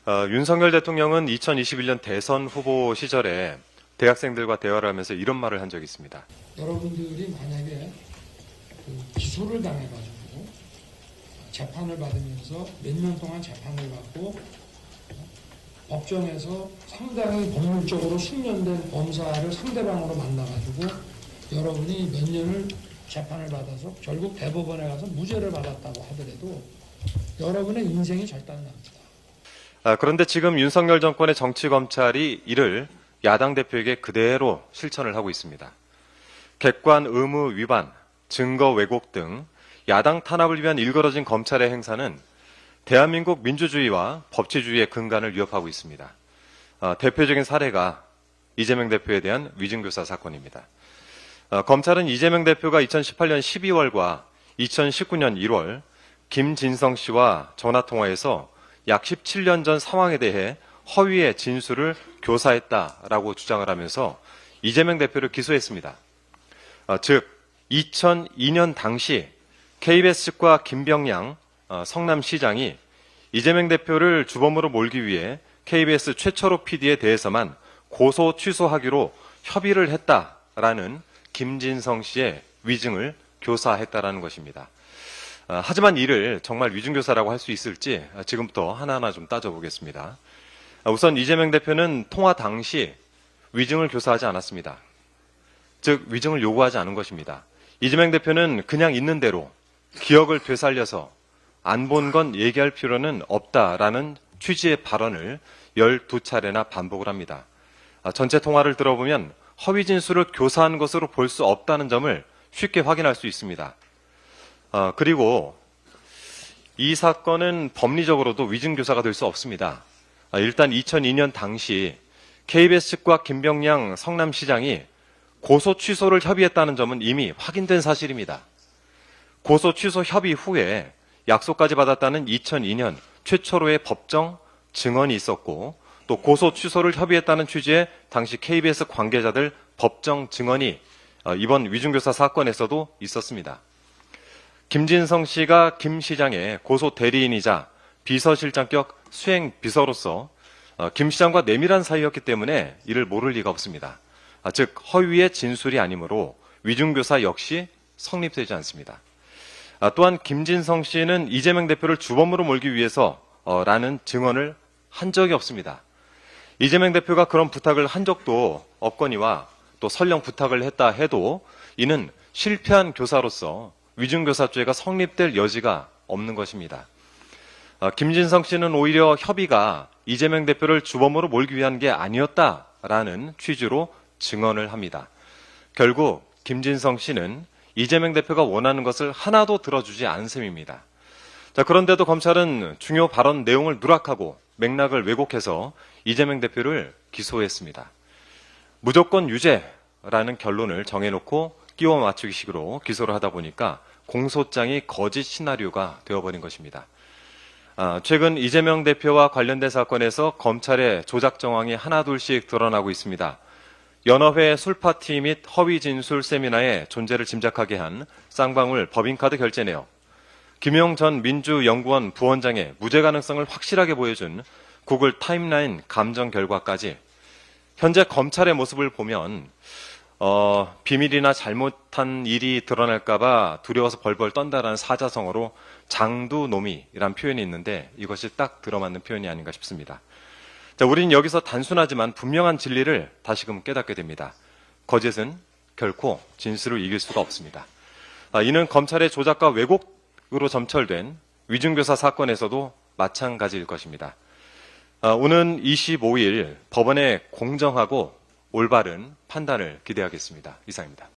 윤석열 대통령은 2021년 대선 후보 시절에 대학생들과 대화를 하면서 이런 말을 한 적이 있습니다. 여러분들이 만약에 기소를 당해가지고 재판을 받으면서 몇 년 동안 재판을 받고 법정에서 상당히 법률적으로 숙련된 검사를 상대방으로 만나가지고 여러분이 몇 년을 재판을 받아서 결국 대법원에 가서 무죄를 받았다고 하더라도 여러분의 인생이 절단납니다. 그런데 지금 윤석열 정권의 정치검찰이 이를 야당 대표에게 그대로 실천을 하고 있습니다. 객관 의무 위반, 증거 왜곡 등 야당 탄압을 위한 일그러진 검찰의 행사는 대한민국 민주주의와 법치주의의 근간을 위협하고 있습니다. 대표적인 사례가 이재명 대표에 대한 위증교사 사건입니다. 검찰은 이재명 대표가 2018년 12월과 2019년 1월 김진성 씨와 전화통화에서 약 17년 전 상황에 대해 허위의 진술을 교사했다라고 주장을 하면서 이재명 대표를 기소했습니다. 즉 2002년 당시 KBS 측과 김병양 성남시장이 이재명 대표를 주범으로 몰기 위해 KBS 최철호 PD에 대해서만 고소 취소하기로 협의를 했다라는 김진성 씨의 위증을 교사했다라는 것입니다. 하지만 이를 정말 위증교사라고 할 수 있을지 지금부터 하나하나 좀 따져보겠습니다. 우선 이재명 대표는 통화 당시 위증을 교사하지 않았습니다. 즉 위증을 요구하지 않은 것입니다. 이재명 대표는 그냥 있는 대로 기억을 되살려서 안 본 건 얘기할 필요는 없다라는 취지의 발언을 12차례나 반복을 합니다. 전체 통화를 들어보면 허위 진술을 교사한 것으로 볼 수 없다는 점을 쉽게 확인할 수 있습니다. 그리고 이 사건은 법리적으로도 위증교사가 될 수 없습니다. 일단 2002년 당시 KBS 측과 김병양 성남시장이 고소 취소를 협의했다는 점은 이미 확인된 사실입니다. 고소 취소 협의 후에 약속까지 받았다는 2002년 최초로의 법정 증언이 있었고 또 고소 취소를 협의했다는 취지의 당시 KBS 관계자들 법정 증언이 이번 위증교사 사건에서도 있었습니다. 김진성 씨가 김 시장의 고소 대리인이자 비서실장격 수행 비서로서 김 시장과 내밀한 사이였기 때문에 이를 모를 리가 없습니다. 즉 허위의 진술이 아니므로 위증교사 역시 성립되지 않습니다. 또한 김진성 씨는 이재명 대표를 주범으로 몰기 위해서 라는 증언을 한 적이 없습니다. 이재명 대표가 그런 부탁을 한 적도 없거니와 또 설령 부탁을 했다 해도 이는 실패한 교사로서 위증교사죄가 성립될 여지가 없는 것입니다. 김진성 씨는 오히려 협의가 이재명 대표를 주범으로 몰기 위한 게 아니었다라는 취지로 증언을 합니다. 결국 김진성 씨는 이재명 대표가 원하는 것을 하나도 들어주지 않은 셈입니다. 그런데도 검찰은 중요 발언 내용을 누락하고 맥락을 왜곡해서 이재명 대표를 기소했습니다. 무조건 유죄라는 결론을 정해놓고 끼워 맞추기식으로 기소를 하다 보니까 공소장이 거짓 시나리오가 되어버린 것입니다. 최근 이재명 대표와 관련된 사건에서 검찰의 조작 정황이 하나둘씩 드러나고 있습니다. 연어회 술파티 및 허위 진술 세미나의 존재를 짐작하게 한 쌍방울 법인카드 결제 내역, 김용 전 민주연구원 부원장의 무죄 가능성을 확실하게 보여준 구글 타임라인 감정 결과까지 현재 검찰의 모습을 보면 비밀이나 잘못한 일이 드러날까봐 두려워서 벌벌 떤다라는 사자성어로 장두노미라는 표현이 있는데 이것이 딱 들어맞는 표현이 아닌가 싶습니다. 우리는 여기서 단순하지만 분명한 진리를 다시금 깨닫게 됩니다. 거짓은 결코 진술을 이길 수가 없습니다. 이는 검찰의 조작과 왜곡으로 점철된 위증교사 사건에서도 마찬가지일 것입니다. 오는 25일 법원의 공정하고 올바른 판단을 기대하겠습니다. 이상입니다.